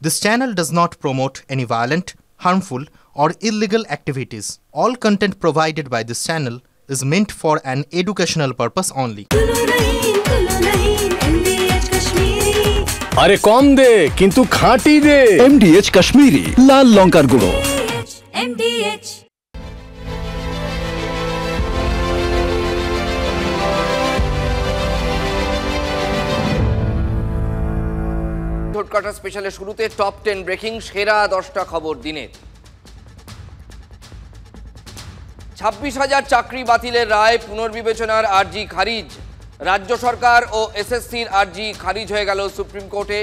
This channel does not promote any violent, harmful, or illegal activities. All content provided by this channel is meant for an educational purpose only. আরে কম দে কিন্তু খাঁটি দে। MDH Kashmiri লাল লঙ্কার গুঁড়ো। MDH ঠোঁটকাটা স্পেশালের শুরুতে top 10 breaking সেরা 10টা খবর দিনের। 26,000 চাকরি বাতিলের রায় পুনর্বিবেচনার আর্জি খারিজ। রাজ্য সরকার ও এসএসসির আর্জি খারিজ হয়ে গেল সুপ্রিম কোর্টে।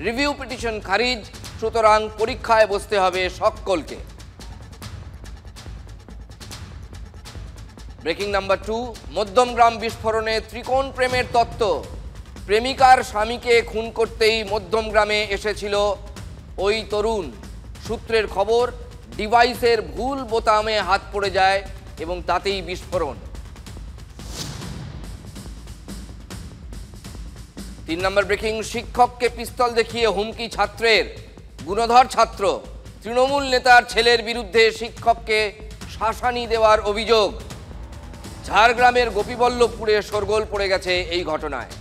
রিভিউ পিটিশন খারিজ, সুতরাং পরীক্ষায় বসতে হবে সকলকে। ব্রেকিং নাম্বার 2, মধ্যমগ্রাম বিস্ফোরণে ত্রিকোণ প্রেমের তত্ত্ব। প্রেমিকার স্বামীকে খুন করতেই মধ্যমগ্রামে এসেছিল ওই তরুণ। সূত্রের খবর, ডিভাইসের ভুল বোতামে হাত পড়ে যায় এবং তাতেই বিস্ফোরণ। 3 নম্বর ব্রেকিং, শিক্ষককে পিস্তল দেখিয়ে হুমকি ছাত্রের। গুণধর ছাত্র, তৃণমূল নেতার ছেলের বিরুদ্ধে শিক্ষককে শাসানি দেওয়ার অভিযোগ। ঝাড়গ্রামের গোপীবল্লভপুরে শোরগোল পড়ে গেছে এই ঘটনায়।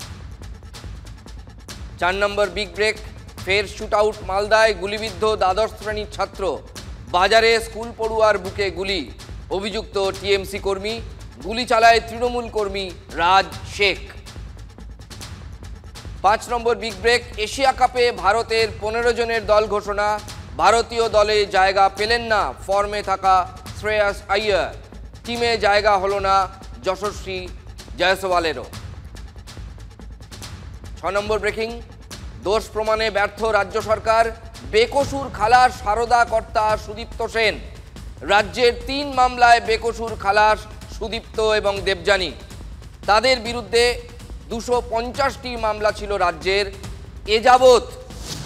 4 নম্বর বিগ ব্রেক, ফের শুট আউট মালদায়। গুলিবিদ্ধ দ্বাদশ শ্রেণীর ছাত্র। বাজারে স্কুল পড়ুয়ার বুকে গুলি। অভিযুক্ত টিএমসি কর্মী। গুলি চালায় তৃণমূল কর্মী রাজ শেখ। 5 নম্বর বিগ ব্রেক, এশিয়া কাপে ভারতের 15 জনের দল ঘোষণা। ভারতীয় দলে জায়গা পেলেন না ফর্মে থাকা শ্রেয়াস আইয়ার। টিমে জায়গা হলো না যশস্বী জয়সওয়ালেরও। 6 নম্বর ব্রেকিং, দোষ প্রমাণে ব্যর্থ রাজ্য সরকার। বেকসুর খালাস সারদা কর্তা সুদীপ্ত সেন। রাজ্যের 3 মামলায় বেকসুর খালাস সুদীপ্ত এবং দেবযানী। তাদের বিরুদ্ধে 250টি মামলা ছিল রাজ্যের। এ যাবৎ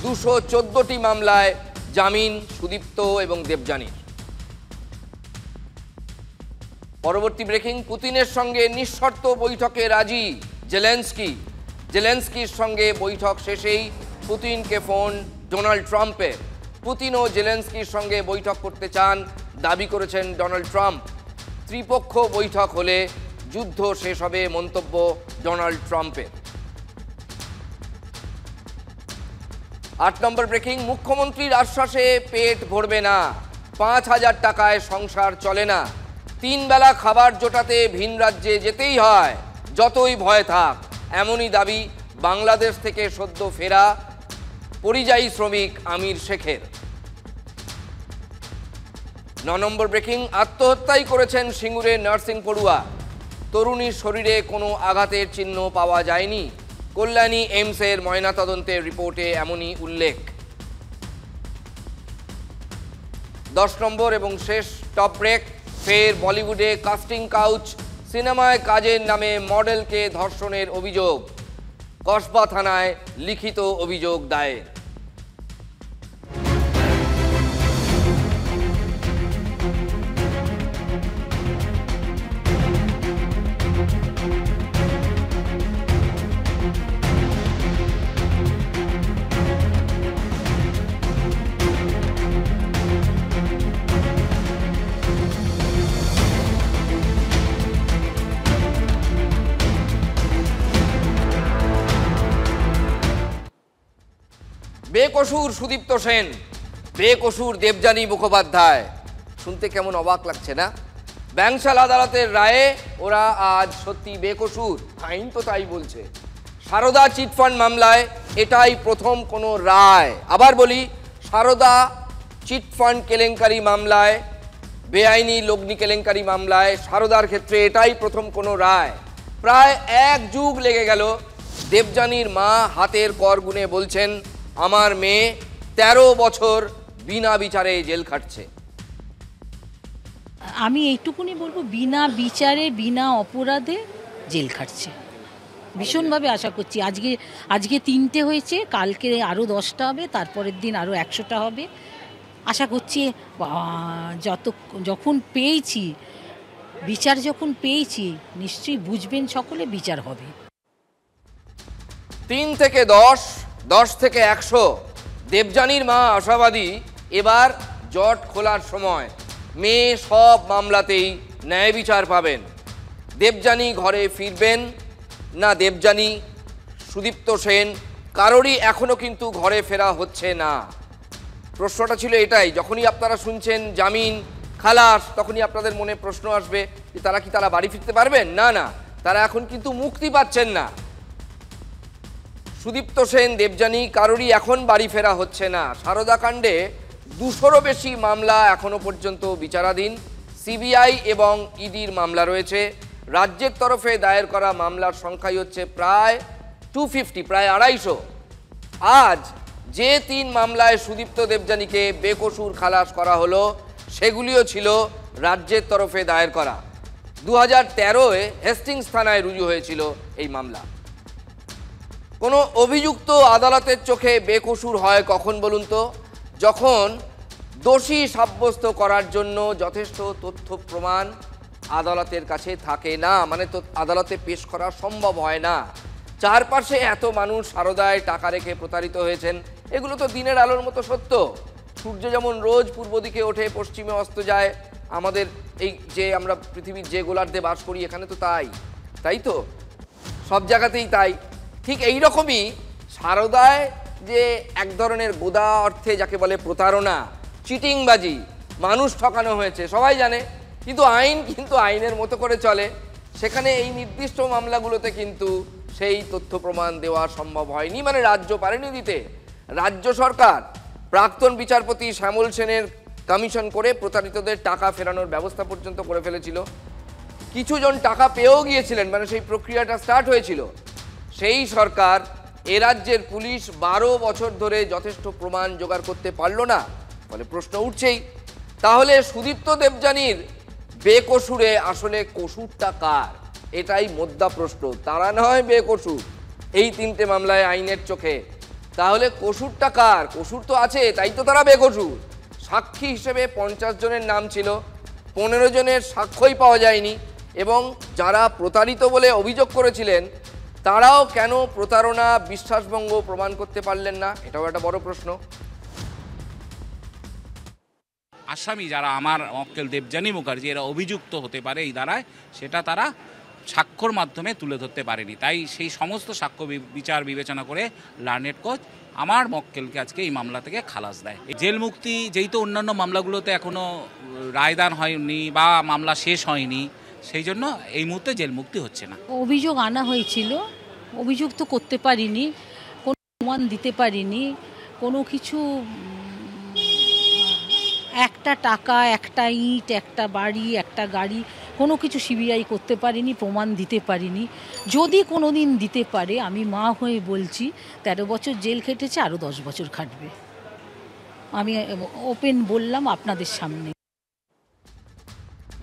214টি মামলায় জামিন সুদীপ্ত এবং দেবযানীর। পরবর্তী ব্রেকিং, পুতিনের সঙ্গে নিঃশর্ত বৈঠকে রাজি জেলেনস্কি। জেলেনস্কির সঙ্গে বৈঠক শেষেই পুতিনকে ফোন ডোনাল্ড ট্রাম্পের। পুতিন ও জেলেনস্কির সঙ্গে বৈঠক করতে চান দাবি করেছেন ডোনাল্ড ট্রাম্প। ত্রিপক্ষ বৈঠক হলে যুদ্ধ শেষ হবে মন্তব্য ডোনাল্ড ট্রাম্পের। 8 নম্বর ব্রেকিং, মুখ্যমন্ত্রীর আশ্বাসে পেট ভরবে না। 5,000 টাকায় সংসার চলে না। 3 বেলা খাবার জোটাতে ভিন রাজ্যে যেতেই হয় যতই ভয় থাক, এমনই দাবি বাংলাদেশ থেকে সদ্য ফেরা পরিযায়ী শ্রমিক আমির শেখের। 9 নম্বর ব্রেকিং, আত্মহত্যাই করেছেন সিঙ্গুরের নার্সিং পড়ুয়া। তরুণীর শরীরে কোনো আঘাতের চিহ্ন পাওয়া যায়নি। কল্যাণী এইমসের ময়নাতদন্তের রিপোর্টে এমনই উল্লেখ। 10 নম্বর এবং শেষ টপ ব্রেক, ফের বলিউডে কাস্টিং কাউচ। সিনেমায় কাজের নামে মডেলকে ধর্ষণের অভিযোগ। কসবা থানায় লিখিত অভিযোগ দায়ের। বেকসুর সুদীপ্ত সেন, বেকসুর দেবযানী মুখোপাধ্যায়। শুনতে কেমন অবাক লাগছে না? ব্যাংশাল আদালতের রায়ে ওরা আজ সত্যি বেকসুর, আইন তো তাই বলছে। সারদা চিটফান্ড মামলায় এটাই প্রথম কোনো রায়। আবার বলি, সারদা চিটফান্ড কেলেঙ্কারি মামলায়, বেআইনি লগ্নি কেলেঙ্কারি মামলায় সারদার ক্ষেত্রে এটাই প্রথম কোনো রায়। প্রায় 1 যুগ লেগে গেল। দেবযানীর মা হাতের কর গুনে বলছেন, আমার মেয়ে 13 বছর বিনা বিচারে জেল খাটছে। আমি এইটুকুনি বলবো, বিনা বিচারে বিনা অপরাধে জেল খাটছে। ভীষণভাবে আশা করছি। আজকে 3টে হয়েছে, কালকে আরও 10টা হবে, তারপরের দিন আরও 100টা হবে। আশা করছি যখন পেয়েছি বিচার, যখন পেয়েছি নিশ্চয়ই বুঝবেন সকলে, বিচার হবে। 3 থেকে 10, 10 থেকে 100, দেবযানীর মা আশাবাদী এবার জট খোলার সময়, মেয়ে সব মামলাতেই ন্যায় বিচার পাবেন। দেবযানী ঘরে ফিরবেন না দেবযানী, সুদীপ্ত সেন, কারোরই এখনো কিন্তু ঘরে ফেরা হচ্ছে না। প্রশ্নটা ছিল এটাই। যখনই আপনারা শুনছেন জামিন, খালাস, তখনই আপনাদের মনে প্রশ্ন আসবে যে তারা বাড়ি ফিরতে পারবেন? না না, তারা এখন কিন্তু মুক্তি পাচ্ছেন না। সুদীপ্ত সেন, দেবযানী, কারোরই এখন বাড়ি ফেরা হচ্ছে না। সারদা কাণ্ডে 200রও বেশি মামলা এখনো পর্যন্ত বিচারাধীন। সিবিআই এবং ইডির মামলা রয়েছে। রাজ্যের তরফে দায়ের করা মামলার সংখ্যাই হচ্ছে প্রায় 250, প্রায় 250। আজ যে 3 মামলায় সুদীপ্ত দেবযানীকে বেকসুর খালাস করা হলো, সেগুলিও ছিল রাজ্যের তরফে দায়ের করা। 2013-এ হেস্টিংস থানায় রুজু হয়েছিল এই মামলা। কোনো অভিযুক্ত আদালতের চোখে বেকসুর হয় কখন বলুন তো? যখন দোষী সাব্যস্ত করার জন্য যথেষ্ট তথ্য প্রমাণ আদালতের কাছে থাকে না, মানে তো আদালতে পেশ করা সম্ভব হয় না। চারপাশে এত মানুষ সারদায় টাকা রেখে প্রতারিত হয়েছেন, এগুলো তো দিনের আলোর মতো সত্য। সূর্য যেমন রোজ পূর্ব দিকে ওঠে, পশ্চিমে অস্ত যায়, আমাদের এই যে আমরা পৃথিবীর যে গোলার্ধে বাস করি এখানে তো তাই তো সব জায়গাতেই তাই। ঠিক এই রকমই সারদায় যে এক ধরনের গোদা অর্থে যাকে বলে প্রতারণা, চিটিংবাজি, মানুষ ঠকানো হয়েছে সবাই জানে, কিন্তু আইনের মতো করে চলে। সেখানে এই নির্দিষ্ট মামলাগুলোতে কিন্তু সেই তথ্য প্রমাণ দেওয়া সম্ভব হয়নি, মানে রাজ্য পারেনি দিতে। রাজ্য সরকার প্রাক্তন বিচারপতি শ্যামল সেনের কমিশন করে প্রতারিতদের টাকা ফেরানোর ব্যবস্থা পর্যন্ত করে ফেলেছিল। কিছুজন টাকা পেয়েও গিয়েছিলেন, মানে সেই প্রক্রিয়াটা স্টার্ট হয়েছিল। সেই সরকার এ রাজ্যের পুলিশ 12 বছর ধরে যথেষ্ট প্রমাণ জোগাড় করতে পারল না। ফলে প্রশ্ন উঠছেই, তাহলে সুদীপ্ত দেবযানীর বেকসুরে আসলে কসুরটা কার? এটাই মোদ্দা প্রশ্ন। তারা নয় বেকসুর এই 3টে মামলায় আইনের চোখে, তাহলে কসুরটা কার? কসুর তো আছে, তাই তো তারা বেকসুর। সাক্ষী হিসেবে 50 জনের নাম ছিল, 15 জনের সাক্ষ্যই পাওয়া যায়নি, এবং যারা প্রতারিত বলে অভিযোগ করেছিলেন তারাও কেন প্রতারণা, বিশ্বাসভঙ্গ প্রমাণ করতে পারলেন না? এটাও একটা বড় প্রশ্ন। আসামি যারা আমার মক্কেল দেবযানী মুখার্জি, এরা অভিযুক্ত হতে পারে এই ধারায়, সেটা তারা সাক্ষ্যর মাধ্যমে তুলে ধরতে পারেনি। তাই সেই সমস্ত সাক্ষ্য বিচার বিবেচনা করে লার্নেড কোচ আমার মক্কেলকে আজকে এই মামলা থেকে খালাস দেয়। জেল মুক্তি যেহেতু অন্যান্য মামলাগুলোতে এখনও রায়দান হয়নি বা মামলা শেষ হয়নি, সেই জন্য এই মুহূর্তে জেল মুক্তি হচ্ছে না। অভিযোগ আনা হয়েছিল, অভিযোগ তো করতে পারিনি, কোনো প্রমাণ দিতে পারিনি, কোনো কিছু, একটা টাকা, একটা ইট, একটা বাড়ি, একটা গাড়ি, কোনো কিছু সিবিআই করতে পারিনি, প্রমাণ দিতে পারিনি। যদি কোনো দিন দিতে পারে, আমি মা হয়ে বলছি 13 বছর জেল খেটেছে, আরও 10 বছর খাটবে। আমি ওপেন বললাম আপনাদের সামনে।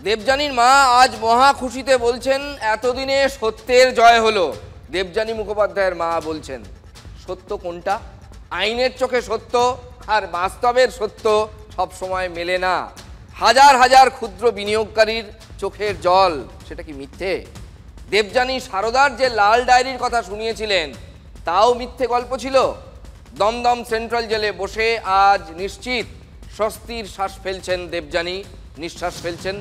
দেবযানীর মা আজ মহা খুশিতে বলছেন এতদিনে সত্যের জয় হলো। দেবযানী মুখোপাধ্যায়ের মা বলছেন, সত্য কোনটা? আইনের চোখে সত্য আর বাস্তবের সত্য সব সময় মেলে না। হাজার হাজার ক্ষুদ্র বিনিয়োগকারীর চোখের জল, সেটা কি মিথ্যে? দেবযানী সারদার যে লাল ডায়েরির কথা শুনিয়েছিলেন তাও মিথ্যে গল্প ছিল। দমদম সেন্ট্রাল জেলে বসে আজ নিশ্চিত স্বস্তির শ্বাস ফেলছেন দেবযানী, নিঃশ্বাস ফেলছেন।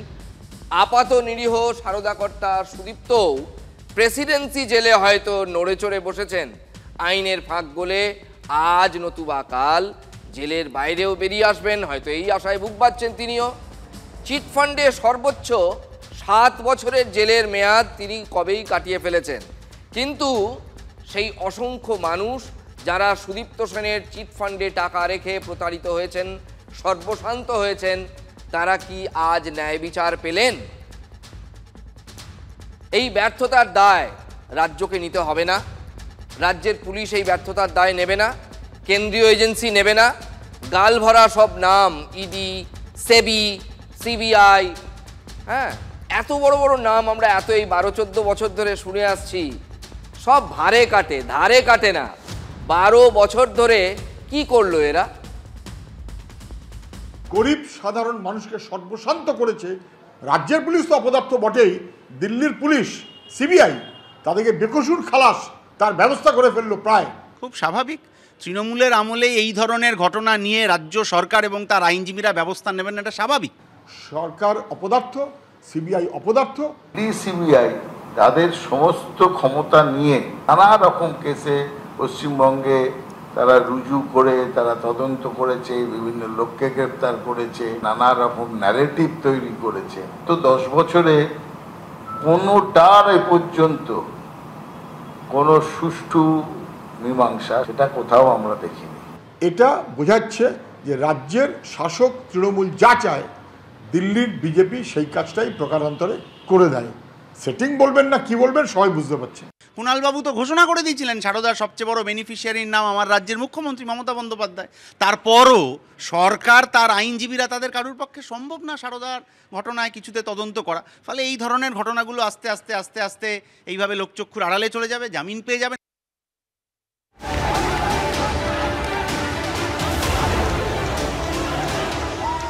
আপাত নিরীহ সারদাকর্তা সুদীপ্তও প্রেসিডেন্সি জেলে হয়তো নড়ে চড়ে বসেছেন। আইনের ফাঁক গলে আজ নতুবা কাল জেলের বাইরেও বেরিয়ে আসবেন, হয়তো এই আশায় বুক বাঁধছেন তিনিও। চিটফান্ডে সর্বোচ্চ 7 বছরের জেলের মেয়াদ তিনি কবেই কাটিয়ে ফেলেছেন, কিন্তু সেই অসংখ্য মানুষ যারা সুদীপ্ত সেনের চিটফান্ডে টাকা রেখে প্রতারিত হয়েছেন, সর্বশান্ত হয়েছেন, তারা কি আজ ন্যায় বিচার পেলেন? এই ব্যর্থতার দায় রাজ্যকে নিতে হবে না, রাজ্যের পুলিশ এই ব্যর্থতার দায় নেবে না, কেন্দ্রীয় এজেন্সি নেবে না। গাল ভরা সব নাম, ইডি, সেবি, সিবিআই, হ্যাঁ, এত বড় বড় নাম আমরা এই 12-14 বছর ধরে শুনে আসছি, সব ধারে কাটে না। 12 বছর ধরে কি করলো এরা? গরিব সাধারণ মানুষকে সর্বশান্ত করেছে। রাজ্যের পুলিশ তো অপদার্থ বটেই, দিল্লির পুলিশ, সিবিআই তাদেরকে বেকসুর খালাস তার ব্যবস্থা করে ফেললো প্রায়। খুব স্বাভাবিক, তৃণমূলের আমলে এই ধরনের ঘটনা নিয়ে রাজ্য সরকার এবং তার আইনজীবীরা ব্যবস্থা নেবেন, এটা স্বাভাবিক। সরকার অপদার্থ, সিবিআই অপদার্থ। সিবিআই তাদের সমস্ত ক্ষমতা নিয়ে নানা রকম কেসে পশ্চিমবঙ্গে তারা রুজু করে, তারা তদন্ত করেছে, বিভিন্ন লোককে গ্রেপ্তার করেছে, নানা রকম ন্যারেটিভ তৈরি করেছে। তো 10 বছরে কোনোটার এ পর্যন্ত কোনো সুষ্ঠু মীমাংসা সেটা কোথাও আমরা দেখিনি। এটা বোঝাচ্ছে যে রাজ্যের শাসক তৃণমূল যা চায় দিল্লির বিজেপি সেই কাজটাই প্রকারান্তরে করে দেয়। সেটিং বলবেন না কি বলবেন সবাই বুঝতে পারছে। কুণালবাবু তো ঘোষণা করে দিয়েছিলেন সারদার সবচেয়ে বড় বেনিফিশিয়ারির নাম আমার রাজ্যের মুখ্যমন্ত্রী মমতা বন্দ্যোপাধ্যায়। তারপরও সরকার, তার আইনজীবীরা, তাদের কারোর পক্ষে সম্ভব না সারদার ঘটনায় কিছুতে তদন্ত করা। ফলে এই ধরনের ঘটনাগুলো আস্তে আস্তে আস্তে আস্তে এইভাবে লোকচক্ষুর আড়ালে চলে যাবে, জামিন পেয়ে যাবে।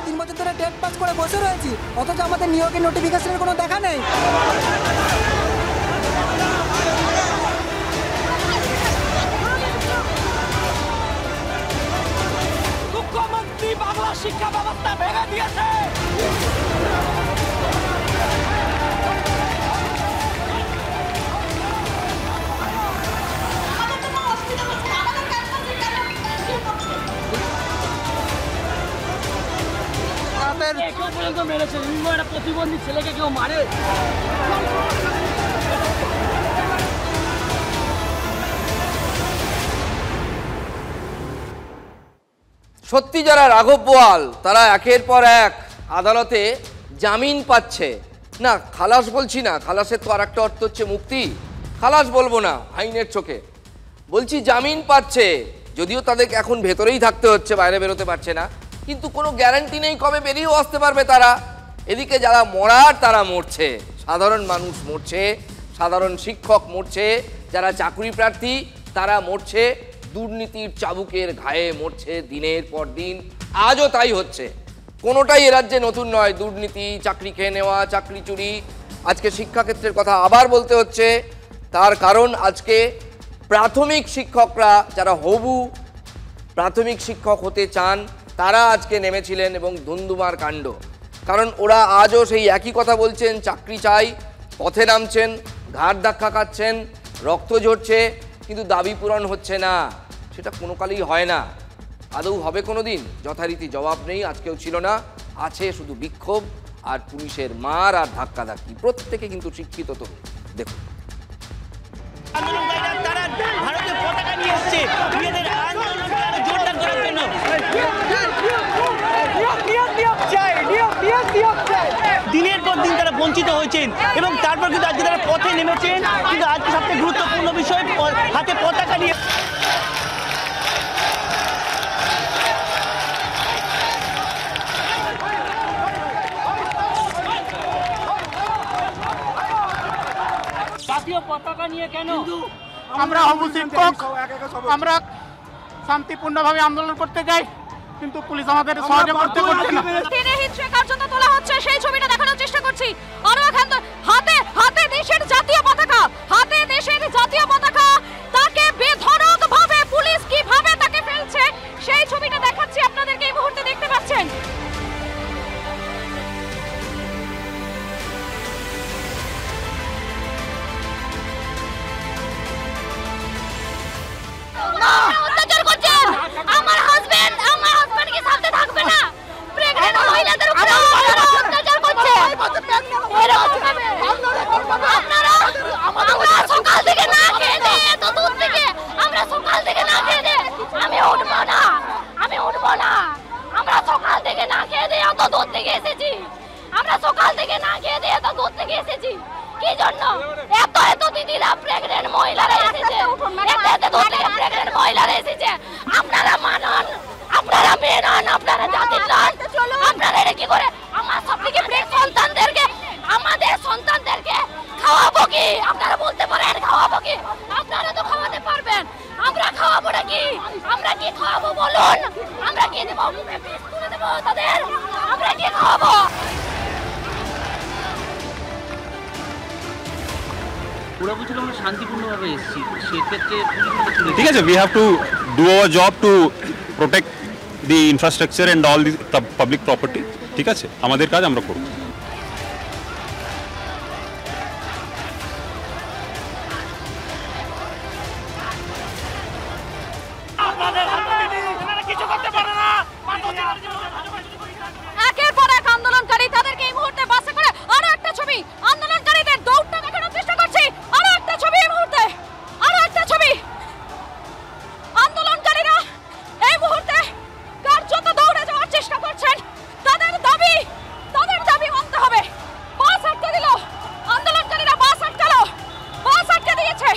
3 বছর ধরে টেট পাস করে বসে রয়েছি, অথচ আমাদের নিয়োগের নোটিফিকেশনের কোনো দেখা নেই। মুখ্যমন্ত্রী বাংলা শিক্ষা ব্যবস্থা ভেঙে দিয়েছে। প্রতিবন্ধী ছেলেকে কেউ মারে? সত্যি যারা রাঘব বোয়াল তারা একের পর এক আদালতে জামিন পাচ্ছে না। খালাস বলছি না, খালাসের তো আর একটা অর্থ হচ্ছে মুক্তি, খালাস বলবো না আইনের চোখে, বলছি জামিন পাচ্ছে। যদিও তাদেরকে এখন ভেতরেই থাকতে হচ্ছে, বাইরে বেরোতে পারছে না, কিন্তু কোনো গ্যারান্টি নেই কবে বেরিয়েও আসতে পারবে তারা। এদিকে যারা মরার তারা মরছে, সাধারণ মানুষ মরছে, সাধারণ শিক্ষক মরছে, যারা চাকরি প্রার্থী তারা মরছে, দুর্নীতির চাবুকের ঘায়ে মরছে দিনের পর দিন। আজও তাই হচ্ছে, কোনোটাই এ রাজ্যে নতুন নয়। দুর্নীতি, চাকরি খেয়ে নেওয়া, চাকরি চুরি। আজকে শিক্ষাক্ষেত্রের কথা আবার বলতে হচ্ছে, তার কারণ আজকে প্রাথমিক শিক্ষকরা যারা হবু প্রাথমিক শিক্ষক হতে চান তারা আজকে নেমেছিলেন এবং ধুন্ধুমার কাণ্ড। কারণ ওরা আজও সেই একই কথা বলছেন, চাকরি চাই, পথে নামছেন, ঘাড় ধাক্কা খাচ্ছেন, রক্ত ঝরছে, কিন্তু দাবি পূরণ হচ্ছে না। সেটা কোনো কালেই হয় না। আদৌ হবে কোনো দিন? যথারীতি জবাব নেই, আজকেও ছিল না। আছে শুধু বিক্ষোভ আর পুলিশের মার আর ধাক্কাধাক্কি। প্রত্যেকে কিন্তু শিক্ষিত তরুণ। দেখুন, ভারতের পতাকা নিয়ে এসছে নিজেদের আন্দোলনকে আরো জোরদার করার জন্য। দিনের পর দিন তারা বঞ্চিত হয়েছেন এবং তারপর কিন্তু আজকে তারা পথে নেমেছেন। কিন্তু আজকে সবচেয়ে গুরুত্বপূর্ণ বিষয়, হাতে পতাকা নিয়ে জাতীয় পতাকা নিয়ে কেন? আমরা হবু শিক্ষক, আমরা শান্তিপূর্ণভাবে আন্দোলন করতে যাই, কিন্তু পুলিশ আমাদের সহযোগ করতে পারছে না। কার্যত তোলা হচ্ছে সেই ছবিটা দেখানোর চেষ্টা করছি। আরো এখন হাতে হাতে দেশের জাতীয় পতাকা, হাতে দেশের জাতীয় পতাকা, তাকে বেধড়ক ভাবে পুলিশ কিভাবে তাকে ফেলছে সেই ছবিটা দেখাচ্ছি আপনাদেরকে, এই মুহূর্তে দেখতে পাচ্ছেন। অত্যাচার করছেন আমার হাজবেন্ড কি সাথে থাকবে না? প্রেগন্যান্ট মহিলাদের উপরে অত্যাচার করছে। আমরা সকাল থেকে না খেয়ে দে, এত দূর থেকে আমরা সকাল থেকে না খেয়ে দে, আমি উঠবো না, আমি উঠবো না। আমরা সকাল থেকে না খেয়ে দে এত দূর থেকে এসেছি, আমরা সকাল থেকে না খেয়ে দে এত দূর থেকে এসেছি। কি জন্য? এত এত দিদিরা প্রেগন্যান্ট মহিলারা এসেছে, এত এত দূর থেকে প্রেগন্যান্ট মহিলারা এসেছে। আপনারা মানুন, আপনারা মেয়ে নন, আপনারা জাতির নন, আপনারা এটা কি করে আমার সব থেকে প্রিয় সন্তানদেরকে, আমাদের সন্তানদেরকে খাওয়াবো কি? আপনারা বলতে পারেন খাওয়াবো কি? আপনারা তো খাওয়াতে পারবেন, আমরা খাওয়াবো নাকি? আমরা কি খাওয়াবো বলুন? আমরা কি দেবো? তুলে দেবো তাদের? আমরা কি খাওয়াবো? ওরা বলছিল আমরা শান্তিপূর্ণভাবে এসেছি, সেক্ষেত্রে ঠিক আছে, we have to do our job to protect the infrastructure and all the public property. ঠিক আছে, আমাদের কাজ আমরা করব। একের পর এক আন্দোলনকারী তাদেরকে এই মুহূর্তে বাসে করে আরো একটা ছবি আন্দোলনকারীদের দৌড়টা দেখানোর চেষ্টা করছি। আরো একটা ছবি এই মুহূর্তে, আরো একটা ছবি আন্দোলনকারীরা এই মুহূর্তে কার্যত দৌড়ে যাওয়ার চেষ্টা করছেন। তাদের দাবি মানতে হবে। বাস আটকে দিল আন্দোলনকারীরা, বাস আটকালো, বাস আটকে দিয়েছে।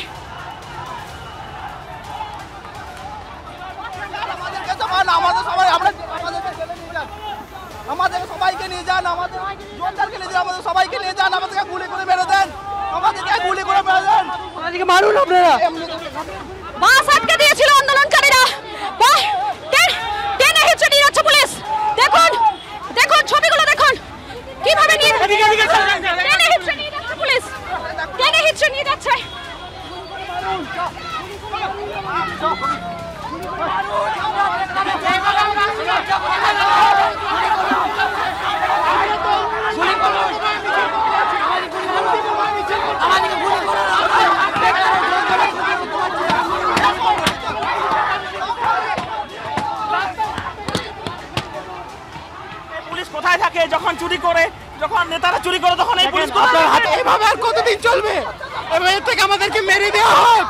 আমাদের সবাইকে নিয়ে যান, আমাদের জোরদারকে নিয়ে যান, আমাদের সবাইকে নিয়ে যান, আমাদেরকে গুলি করে মেরে দেন, আমাদেরকে গুলি করে মেরে দেন, আমাদেরকে মারুন আপনারা। বাস আটকে দিয়েছিল আন্দোলনকারীরা, টেনে হিচড়ে নিয়ে যাচ্ছে পুলিশ। দেখুন দেখুন ছবিগুলো দেখুন কিভাবে নিয়ে টেনে হিচড়ে নিয়ে যাচ্ছে পুলিশ, টেনে হিচড়ে নিয়ে যাচ্ছে। পুলিশ কোথায় থাকে যখন চুরি করে, যখন নেতারা চুরি করে তখন এই পুলিশ এইভাবে আর কতদিন চলবে? এর থেকে আমাদেরকে মেরে দেওয়া হোক।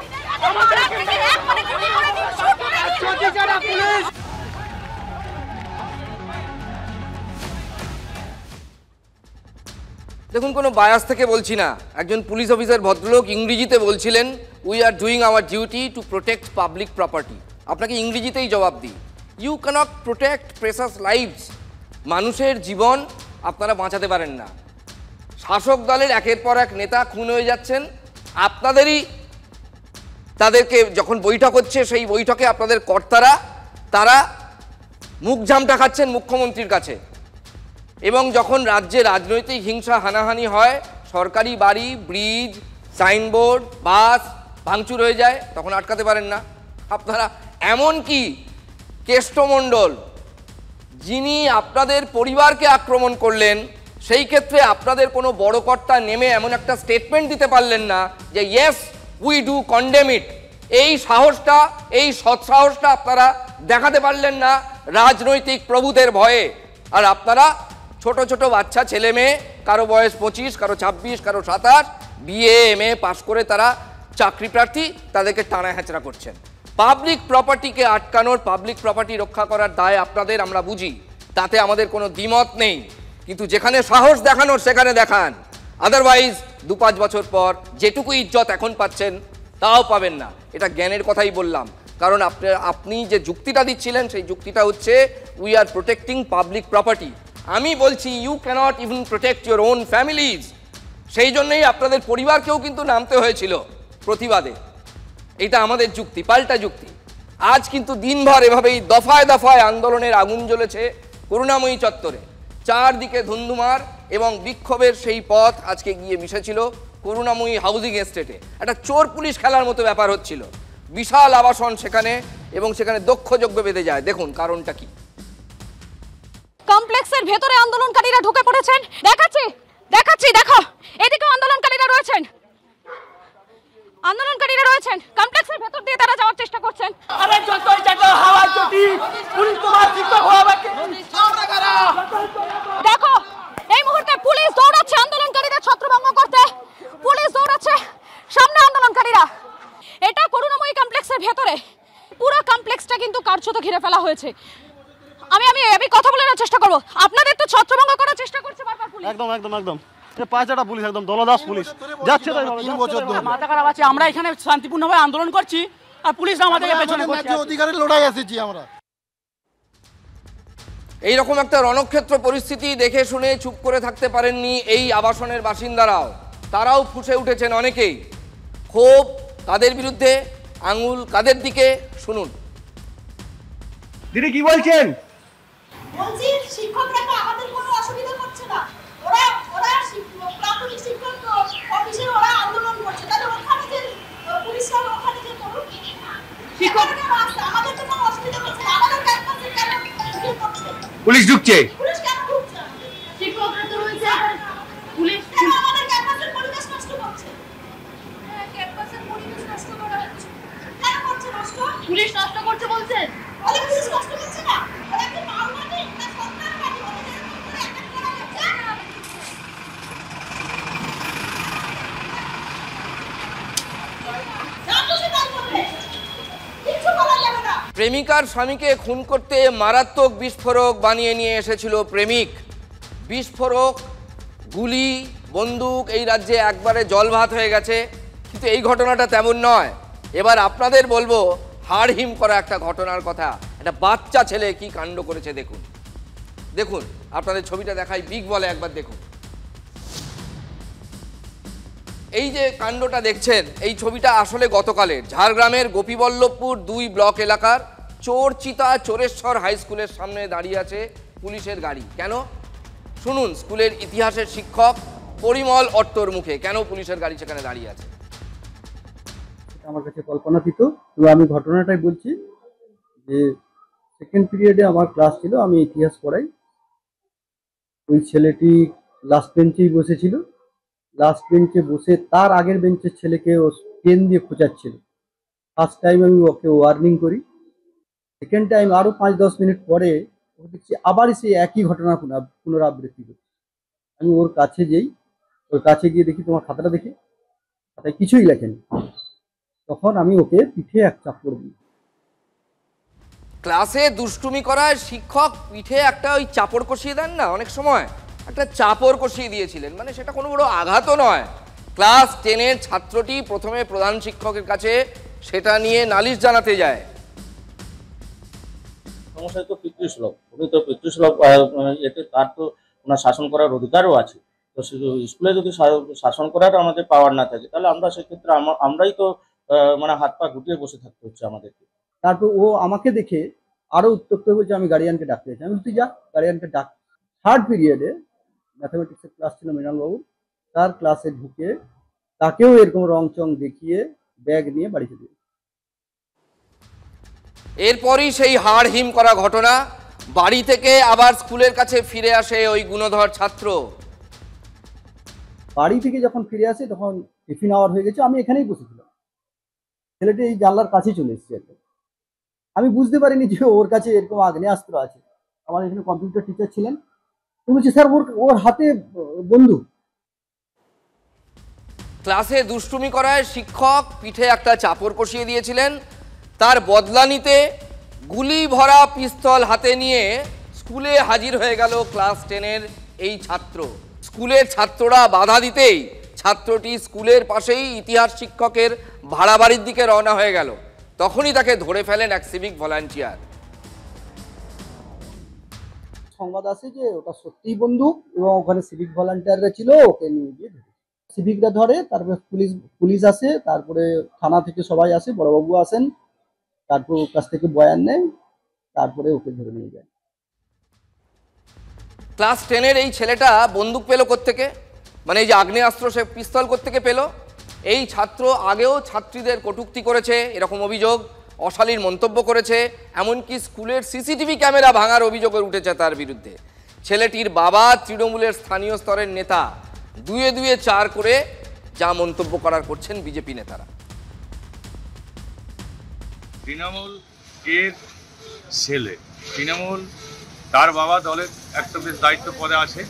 দেখুন, কোনো বায়াস থেকে বলছি না। একজন পুলিশ অফিসার ভদ্রলোক ইংরেজিতে বলছিলেন, we are doing our duty to protect public property. আপনাকে ইংরেজিতেই জবাব দিই, you can't protect precious lives. মানুষের জীবন আপনারা বাঁচাতে পারেন না। শাসক দলের একের পর এক নেতা খুন হয়ে যাচ্ছেন, আপনাদেরই তাদেরকে যখন বৈঠক হচ্ছে সেই বৈঠকে আপনাদের কর্তারা তারা মুখ ঝামটা খাচ্ছেন মুখ্যমন্ত্রীর কাছে। এবং যখন রাজ্যে রাজনৈতিক হিংসা হানাহানি হয়, সরকারি বাড়ি, ব্রিজ, সাইনবোর্ড, বাস ভাঙচুর হয়ে যায়, তখন আটকাতে পারেন না আপনারা। এমনকি কেষ্টমণ্ডল যিনি আপনাদের পরিবারকে আক্রমণ করলেন, সেই ক্ষেত্রে আপনাদের কোনো বড় কর্তা নেমে এমন একটা স্টেটমেন্ট দিতে পারলেন না যে ইয়েস উই ডু কন্ডেম ইট। এই সাহসটা, এই সৎসাহসটা আপনারা দেখাতে পারলেন না রাজনৈতিক প্রভুদের ভয়ে। আর আপনারা ছোট ছোট বাচ্চা ছেলে মেয়ে, কারো বয়স 25, কারো 26, কারো 27, বিএ এমএ পাস করে তারা চাকরি প্রার্থী, তাদেরকে টানা হেঁচড়া করছেন। পাবলিক প্রপার্টিকে আটকানোর, পাবলিক প্রপার্টি রক্ষা করার দায় আপনাদের, আমরা বুঝি, তাতে আমাদের কোনো দ্বিমত নেই। কিন্তু যেখানে সাহস দেখানোর সেখানে দেখান, আদারওয়াইজ 2-5 বছর পর যেটুকু ইজ্জত এখন পাচ্ছেন তাও পাবেন না। এটা জ্ঞানের কথাই বললাম, কারণ আপনি যে যুক্তিটা দিচ্ছিলেন সেই যুক্তিটা হচ্ছে we are protecting public property. আমি বলছি you can't even protect your own families. সেই জন্যই আপনাদের পরিবারকেও কিন্তু নামতে হয়েছিল প্রতিবাদে। এটা আমাদের যুক্তি, পাল্টা যুক্তি। আজ কিন্তু দিনভর এভাবেই দফায় দফায় আন্দোলনের আগুন জ্বলেছে করুণাময়ী চত্বরে। চারদিকে ধুন্ধুমার এবং বিক্ষোভের সেই পথ আজকে গিয়ে মিশেছিল করুণাময়ী হাউজিং এস্টেটে। একটা চোর পুলিশ খেলার মতো ব্যাপার হচ্ছিল। বিশাল আবাসন সেখানে, এবং সেখানে দক্ষযজ্ঞ বেঁধে যায়। দেখুন কারণটা কি। কমপ্লেক্সের ভেতরে আন্দোলনকারীরা ঢুকে পড়েছেন। দেখাচ্ছি দেখো, এদিকেও আন্দোলনকারীরা রয়েছেন, কমপ্লেক্সের ভেতর দিয়ে তারা যাওয়ার চেষ্টা করছেন। আরে যতই জায়গা হাওয়া যদি পুলিশ তোমার শিক্ষক হবে আমরা কারা? দেখো এই মুহূর্তে পুলিশ দৌড়াচ্ছে আন্দোলনকারীদের ছত্রভঙ্গ করতে, পুলিশ দৌড়াচ্ছে সামনে আন্দোলনকারীরা। এটা করুণাময়ী কমপ্লেক্সের ভেতরে, পুরো কমপ্লেক্সটা কিন্তু কার্যত ঘিরে ফেলা হয়েছে। আমি কথা বলার চেষ্টা করব। আপনাদের তো ছত্রভঙ্গ করার চেষ্টা করছে বারবার পুলিশ। একদম পাঁচটা পুলিশ, একদম দলদাস পুলিশ যাচ্ছে। মাথা খারাপ আছে। আমরা এখানে শান্তিপূর্ণভাবে আন্দোলন করছি আর পুলিশ আমাদেরকে পেছনে করছে। অধিকারের লড়াই এসেছি আমরা। এইরকম একটা রণক্ষেত্র পরিস্থিতি দেখে শুনে চুপ করে থাকতে পারেননি এই আবাসনের বাসিন্দারাও। তারাও ফুঁসে উঠেছেন অনেকেই। ক্ষোভ কাদের বিরুদ্ধে, আঙুল কাদের দিকে, শুনুন। দিদি কি বলছেন? বলছি শিক্ষকরা তো আমাদের কোনো অসুবিধা করছে না। ওরা প্রাথমিক শিক্ষক অফিসে ওরা আন্দোলন করছে, তাহলে ওখানে যে পুলিশরা ওখানে যে করুন। পুলিশ ঢুকছে। পুলিশ নষ্ট করছে বলছেন? প্রেমিকার স্বামীকে খুন করতে মারাত্মক বিস্ফোরক বানিয়ে নিয়ে এসেছিল প্রেমিক। বিস্ফোরক, গুলি, বন্দুক এই রাজ্যে একবারে জলভাত হয়ে গেছে। কিন্তু এই ঘটনাটা তেমন নয়। এবার আপনাদের বলবো হাড়হিম করা একটা ঘটনার কথা। একটা বাচ্চা ছেলে কি কাণ্ড করেছে দেখুন। দেখুন, আপনাদের ছবিটা দেখাই, বিগ বলে একবার দেখুন। এই যে কাণ্ডটা দেখছেন, এই ছবিটা আসলে গতকালের ঝাড়গ্রামের গোপীবল্লভপুর 2 ব্লক এলাকার চোরচিতা চোরেশ্বর হাই স্কুলের সামনে দাঁড়িয়ে আছে পুলিশের গাড়ি। কেন শুনুন স্কুলের ইতিহাসের শিক্ষক পরিমল অট্টর মুখে কেন পুলিশের গাড়ি সেখানে দাঁড়িয়ে আছে। আমার কাছে কল্পনাতীত। তো আমি ঘটনাটাই বলছি যে সেকেন্ড পিরিয়ডে আমার ক্লাস ছিল, আমি ইতিহাস পড়াই। ওই ছেলেটি লাস্ট বেঞ্চেই বসেছিল। লাস্ট বেঞ্চে বসে তার আগের বেঞ্চের ছেলেকে ও পেন দিয়ে খোঁচাচ্ছিল। ফার্স্ট টাইম আমি ওকে ওয়ার্নিং করি। সেকেন্ড টাইম আরও 5-10 মিনিট পরে দেখছি আবার সে একই ঘটনা পুনরাবৃত্তি করছে। আমি ওর কাছে যাই, ওর কাছে গিয়ে দেখি তোমার খাতাটা দেখি, খাতায় কিছুই লেখেনি। তখন আমি ওকে পিঠে এক চাপড় দিই। ক্লাসে দুষ্টুমি করায় শিক্ষক পিঠে একটা ওই চাপড় কষিয়ে দেন না, অনেক সময় একটা চাপড় কষিয়ে দিয়েছিলেন। মানে সেটা কোনো বড় আঘাতও নয়। ক্লাস 10-এর ছাত্রটি প্রথমে প্রধান শিক্ষকের কাছে সেটা নিয়ে নালিশ জানাতে যায়। সমস্যা তো পিতৃসুলভ, উনি তো পিতৃসুলভ, এতে তার তো ওনার শাসন করার অধিকারও আছে। তো স্কুলে যদি শাসন করার আমাদের পাওয়ার না থাকে তাহলে আমরা সেক্ষেত্রে আমরাই তো মানে হাত পা গুটিয়ে বসে থাকতে হচ্ছে আমাদেরকে। তারপর ও আমাকে দেখে আরো উত্তপ্ত হয়েছে, আমি গার্ডিয়ানকে ডাকতে চাই। আমি তুই যা, গার্ডিয়ানকে ডাক। থার্ড পিরিয়ডে ম্যাথামেটিক্সের ক্লাস ছিল মৃণালবাবুর, তার ক্লাসে ঢুকে তাকেও এরকম রং চং দেখিয়ে ব্যাগ নিয়ে বাড়িতে দিয়ে। এরপরই সেই হাড় হিম করা ঘটনা। বাড়ি থেকে আবার স্কুলের কাছে ফিরে আসে ওই গুণধর ছাত্র। বাড়ি থেকে যখন ফিরে আসে তখন টিফিন আওয়ার হয়ে গেছে, আমি এখানেই বসেছিলাম। ছেলেটি এই জানলার কাছে চলে এসেছে। আমি বুঝতে পারিনি যে ওর কাছে এরকম আগ্নেয়াস্ত্র আছে। আমার এখানে কম্পিউটার টিচার ছিলেন, তো বলছি স্যার ওর হাতে বন্দুক। ক্লাসে দুষ্টুমি করায় শিক্ষক পিঠে একটা চাপড় কষিয়ে দিয়েছিলেন। তার বদলা নিতে গুলি ভরা পিস্তল হাতে নিয়ে স্কুলে হাজির হয়ে গেল ক্লাস 10-এর এই ছাত্র। স্কুলের ছাত্ররা বাধা দিতেই ছাত্রটি স্কুলের পাশেই ইতিহাস শিক্ষকের ভাড়া বাড়ির দিকে রওনা হয়ে গেল। তখনই তাকে ধরে ফেলেন এক সিভিক ভলান্টিয়ার। সংবাদ আসে যে ওটা সত্যিই বন্দুক এবং ওখানে সিভিক ভলান্টিয়াররা ছিল, ওকে নিয়ে গিয়ে সিভিকরা ধরে। তারপরে পুলিশ আসে, তারপরে থানা থেকে সবাই আসে, বড়বাবু আসেন, তারপর ওর কাছ থেকে বয়ান নেয়, তারপরে ওকে ধরে নিয়ে যায়। ক্লাস 10-এর এই ছেলেটা বন্দুক পেল কোত্থেকে, মানে এই যে আগ্নেয়াস্ত্র সে পিস্তল কোত্থেকে পেল? এই ছাত্র আগেও ছাত্রীদের কটূক্তি করেছে, এরকম অভিযোগ, অশালীন মন্তব্য করেছে, এমনকি স্কুলের সিসিটিভি ক্যামেরা ভাঙার অভিযোগ উঠেছে তার বিরুদ্ধে। ছেলেটির বাবা তৃণমূলের স্থানীয় স্তরের নেতা, 2-2 4 করে যা মন্তব্য করার করছেন বিজেপি নেতারা। তৃণমূল এর ছেলে, তৃণমূল তার বাবা দলের একটা বেশ দায়িত্ব পদে আছে,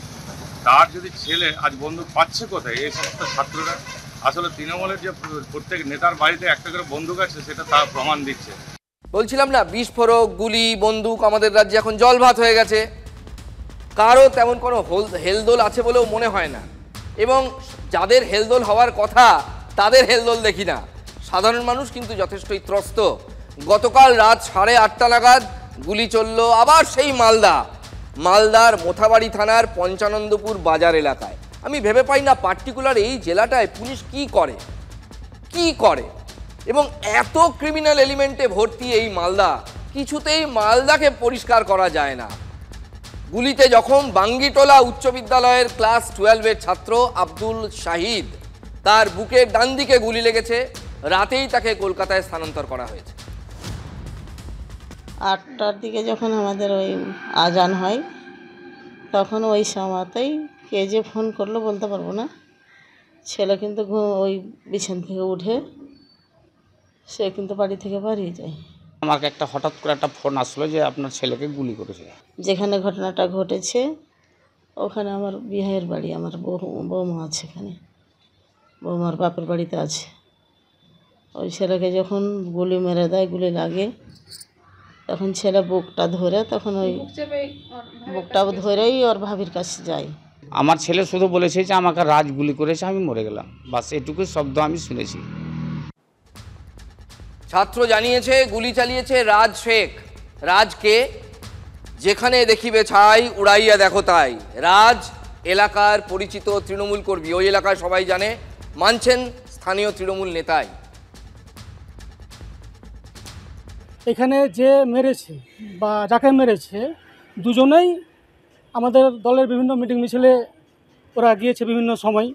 তার যদি ছেলে আজ বন্দুক পাচ্ছে কোথায়? এই সমস্ত ছাত্ররা আসলে তৃণমূলের যে প্রত্যেক নেতার বাড়িতে একটা করে বন্দুক আছে সেটা তার প্রমাণ দিচ্ছে। বলছিলাম না, বিস্ফোরক, গুলি, বন্দুক আমাদের রাজ্যে এখন জলভাত হয়ে গেছে। কারো তেমন কোনো হেলদোল আছে বলেও মনে হয় না, এবং যাদের হেলদোল হওয়ার কথা তাদের হেলদোল দেখি না। সাধারণ মানুষ কিন্তু যথেষ্টই ত্রস্ত। গতকাল রাত 8:30 নাগাদ গুলি চলল আবার সেই মালদার মোথাবাড়ি থানার পঞ্চানন্দপুর বাজার এলাকায়। আমি ভেবে পাই না পার্টিকুলার এই জেলাটায় পুলিশ কি করে এবং এত ক্রিমিনাল এলিমেন্টে ভর্তি এই মালদা, কিছুতেই মালদাকে পরিষ্কার করা যায় না। গুলিতে জখম বাঙ্গিটোলা উচ্চ বিদ্যালয়ের ক্লাস 12-এর ছাত্র আব্দুল শাহিদ। তার বুকের ডান দিকে গুলি লেগেছে, রাতেই তাকে কলকাতায় স্থানান্তর করা হয়েছে। 8টার দিকে যখন আমাদের ওই আজান হয় তখন ওই সময়তেই কে যে ফোন করলো বলতে পারবো না, ছেলে কিন্তু ওই বিছানা থেকে উঠে সে কিন্তু বাড়ি থেকে বাড়িয়ে যায়। আমাকে একটা হঠাৎ করে একটা ফোন আসলো যে আপনার ছেলেকে গুলি করেছে। যেখানে ঘটনাটা ঘটেছে ওখানে আমার বিয়ের বাড়ি, আমার বৌমা আছে, এখানে বৌমার বাপের বাড়িতে আছে। ওই ছেলেকে যখন গুলি মেরে দেয়, গুলি লাগে, তখন ছেলে বুকটা ধরে, তখন ওই বুকটা ধরেই ওর ভাবির কাছে যায়। আমার ছেলে শুধু বলেছে যে আমাকে রাজ গুলি করেছে, আমি মরে গেলাম, বাস এটুকু শব্দ আমি শুনেছি। ছাত্র জানিয়েছে গুলি চালিয়েছে রাজ শেখ। রাজকে যেখানে দেখিবে ছাই উড়াইয়া দেখো তাই। রাজ এলাকার পরিচিত তৃণমূল কর্মী, ওই এলাকায় সবাই জানে, মানছেন স্থানীয় তৃণমূল নেতাই। এখানে যে মেরেছে বা যাকে মেরেছে দুজনেই আমাদের দলের বিভিন্ন মিটিং মিছিলে ওরা গিয়েছে বিভিন্ন সময়।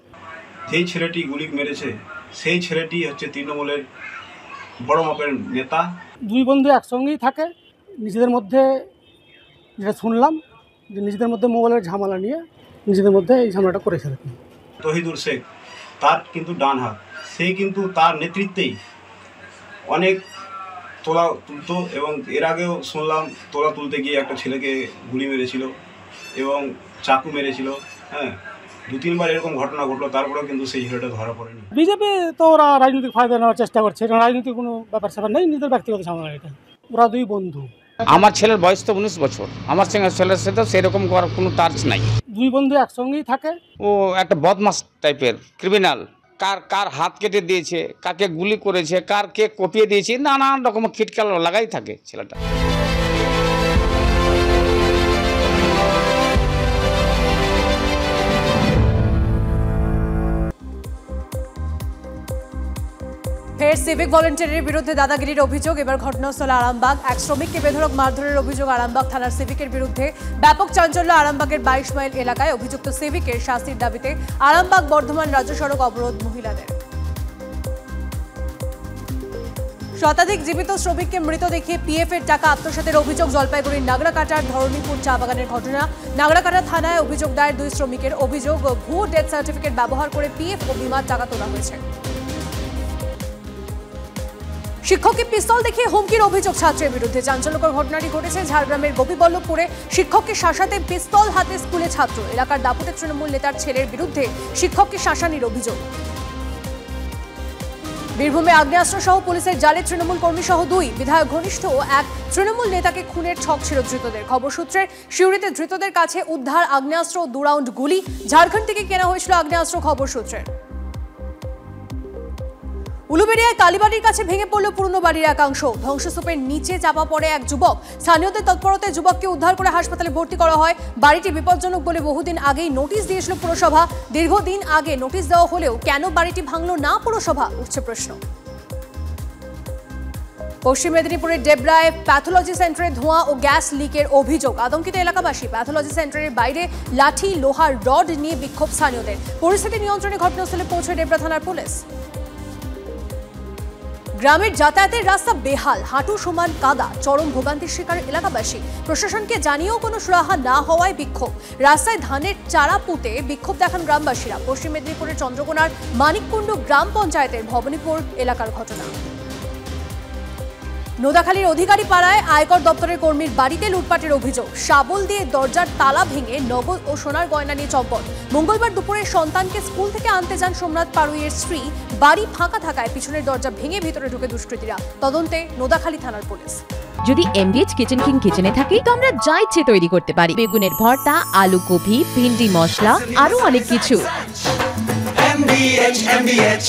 যেই ছেলেটি গুলি মেরেছে সেই ছেলেটি হচ্ছে তৃণমূলের বড় মাপের নেতা। দুই বন্ধু একসঙ্গেই থাকে, নিজেদের মধ্যে যেটা শুনলাম যে নিজেদের মধ্যে মোবাইলের ঝামেলা নিয়ে নিজেদের মধ্যে এই ঝামেলাটা করেছে। তহিদুর শেখ তার কিন্তু ডান হাত, সে কিন্তু তার নেতৃত্বেই অনেক তোলা তুলতো এবং এর আগেও শুনলাম তোলা তুলতে গিয়ে একটা ছেলেকে গুলি মেরেছিল এবং চাকু মেরেছিল। হ্যাঁ, 2-3 বার এরকম ঘটনা ঘটলো, তারপরেও কিন্তু সেই ছেলেটা ধরা পড়েনি। বিজেপি তো ওরা রাজনৈতিক ফায়দা নেওয়ার চেষ্টা করছে, এটা রাজনৈতিক কোনো ব্যাপার স্যাপার নেই, নিজের ব্যক্তিগত ঝামেলা এটা। ওরা দুই বন্ধু। আমার ছেলের বয়স তো 19 বছর, আমার ছেলের সাথে সেরকম করার কোনো টাচ নাই। দুই বন্ধু একসঙ্গেই থাকে। ও একটা বদমাস টাইপের ক্রিমিনাল। কার হাত কেটে দিয়েছে, কাকে গুলি করেছে, কার কে কপিয়ে দিয়েছে, নানান রকম খিটকাল লাগাই থাকে ছেলেটা। ফের সিভিক ভলেন্টিয়ারের বিরুদ্ধে দাদাগিরির অভিযোগ। এবার ঘটনাস্থলে আরামবাগ। এক শ্রমিককে বেধড়ক মারধরের অভিযোগ আরামবাগ থানার সিভিকের বিরুদ্ধে। ব্যাপক চাঞ্চল্য আরামবাগের 22 মাইল এলাকায়। অভিযুক্ত সিভিকের শাস্তির দাবিতে আরামবাগ বর্ধমান রাজ্য সড়ক অবরোধ মহিলাদের। শতাধিক জীবিত শ্রমিককে মৃত দেখিয়ে পিএফ এর টাকা আত্মসাতের অভিযোগ জলপাইগুড়ির নাগরাকাটার ধরণীপুর চা বাগানের ঘটনা। নাগরাকাটা থানায় অভিযোগ দায়ের 2 শ্রমিকের। অভিযোগ ভুয়ো ডেথ সার্টিফিকেট ব্যবহার করে পিএফ ও বীমার টাকা তোলা হয়েছে। শিক্ষককে পিস্তল দেখিয়ে হুমকির অভিযোগ ছাত্রের বিরুদ্ধে। চাঞ্চল্যকর ঘটনাটি ঘটেছে ঝাড়গ্রামের গোপীবল্লভপুরে। শিক্ষককে শাসাতে পিস্তল হাতে স্কুলে ছাত্র। এলাকার দাপুটে তৃণমূল নেতার ছেলের বিরুদ্ধে শিক্ষককে শাসানির অভিযোগ। বীরভূমে আগ্নেয়াস্ত্র সহ পুলিশের জালে তৃণমূল কর্মী সহ 2 বিধায়ক ঘনিষ্ঠ ও এক তৃণমূল নেতাকে খুনের ছক ছিল ধৃতদের। খবর সূত্রে সিউড়িতে ধৃতদের কাছে উদ্ধার আগ্নেয়াস্ত্র ও 2 রাউন্ড গুলি। ঝাড়খণ্ড থেকে কেনা হয়েছিল আগ্নেয়াস্ত্র। খবর সূত্রে উলুবেড়িয়ায় কালীবাড়ির কাছে ভেঙে পড়ল পুরনো বাড়ির একাংশ। ধ্বংসস্তূপের নিচে চাপা পড়ে এক যুবক। স্থানীয়দের তৎপরতায় যুবককে উদ্ধার করে হাসপাতালে ভর্তি করা হয়। বাড়িটি বিপজ্জনক বলে বহুদিন আগেই নোটিশ দিয়েছিল পুরসভা। দীর্ঘদিন আগে নোটিশ দেওয়া হলেও কেন বাড়িটি ভাঙল না পুরসভা, উঠছে প্রশ্ন। পশ্চিম মেদিনীপুরের ডেবরায় প্যাথোলজি সেন্টারে ধোঁয়া ও গ্যাস লিকের অভিযোগ। আতঙ্কিত এলাকাবাসী। প্যাথোলজি সেন্টারের বাইরে লাঠি লোহার রড নিয়ে বিক্ষোভ স্থানীয়দের। পরিস্থিতি নিয়ন্ত্রণে ঘটনাস্থলে পৌঁছে ডেবরা থানার পুলিশ। গ্রামের যাতায়াতের রাস্তা বেহাল, হাঁটু সমান কাদা, চরম ভোগান্তির শিকার এলাকাবাসী। প্রশাসনকে জানিয়েও কোনো সুরাহা না হওয়ায় বিক্ষোভ। রাস্তায় ধানের চারা পুঁতে বিক্ষোভ দেখান গ্রামবাসীরা। পশ্চিম মেদিনীপুরের চন্দ্রকোনার মানিককুণ্ড গ্রাম পঞ্চায়েতের ভবানীপুর এলাকার ঘটনা। নোদাখালীর অধিকারী পাড়ায় আয়কর দপ্তরের কর্মীর বাড়িতে লুটপাটের অভিযোগ। শাবল দিয়ে দরজার তালা ভেঙে নগদ ও সোনার গয়না নিয়ে চম্পট। মঙ্গলবার দুপুরে সন্তানকে স্কুল থেকে আনতে যান সোমনাথ পাড়ুইয়ের স্ত্রী। বাড়ি ফাঁকা থাকায় পিছনের দরজা ভেঙে ভিতরে ঢুকে দুষ্কৃতীরা। তদন্তে নোদাখালী থানার পুলিশ। যদি MDH কিচেন কিং কিচেনে থাকি তো আমরা যা ইচ্ছে তৈরি করতে পারি। বেগুনের ভর্তা, আলু কপি, ভিন্ডি মশলা, আরো অনেক কিছু। MDH